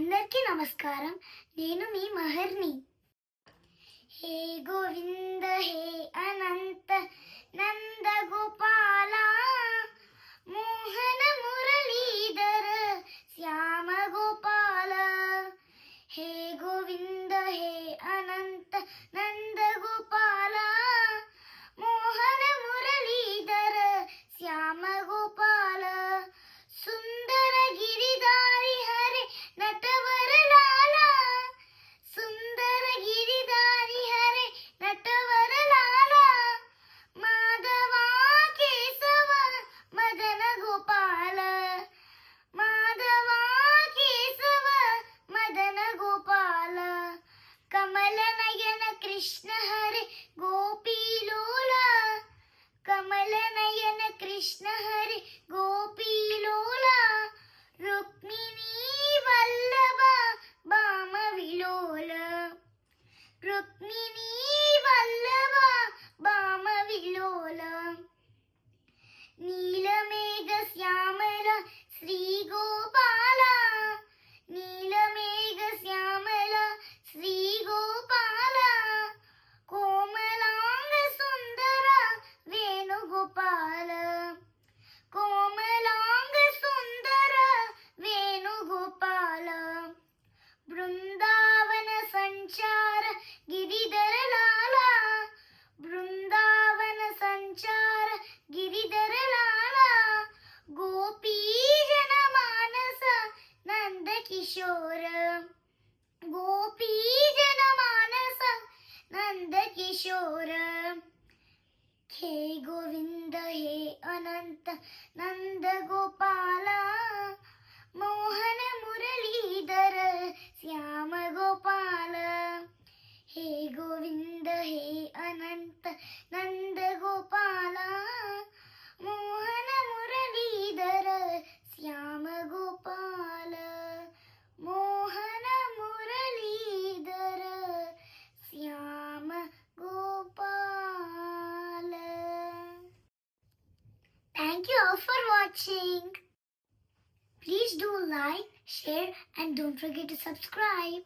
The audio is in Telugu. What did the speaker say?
అందరికీ నమస్కారం. నేను మీ మహర్ని. హే గోవింద హే అనంత నంద గోపాల మోహన మురళీధర శ్యామ గోపాల. హే గోవింద హే అనంత నంద గోపాల మోహన మురళీధర శ్యామ గోపాల. సుందర గిరిధారి హరే నటవర లాల. సుందర గిరిధారి హరే నటవర లాల. మాధవ కేశవ మదన గోపాల. మాధవ కేశవ మదన గోపాల. కమల నయన కృష్ణ హరే గోపీలోల. కమల నయన కృష్ణ హరే గోపీలోల. రుక్మిణీ వల్లభ భామ విలోల. రుక్మిణీ వల్లభ భామ విలోల. నీలమేఘ శ్యామల శ్రీ గోపాల. నీలమేఘ శ్యామల శ్రీ గోపాల. కోమలాంగ సుందర వేణుగోపాల. కోమలాంగ సుందర వేణుగోపాల. బృందావన సంచార గిరిధర లాల. బృందావన సంచార గిరిధర లాల. గోపీ జన మానస నంద కిశోర. గోపీ జన మానస నంద కిశోర. హే గోవింద హే అనంత నంద గోపాల మోహన మురళీధర శ్యామ గోపాల. హే గోవింద హే అనంత నంద గోపాల మోహన మురళీధర శ్యామ గోపాల. మోహన Muralidhara Shyama Gopala. Thank you all for watching. Please do like, share and don't forget to subscribe.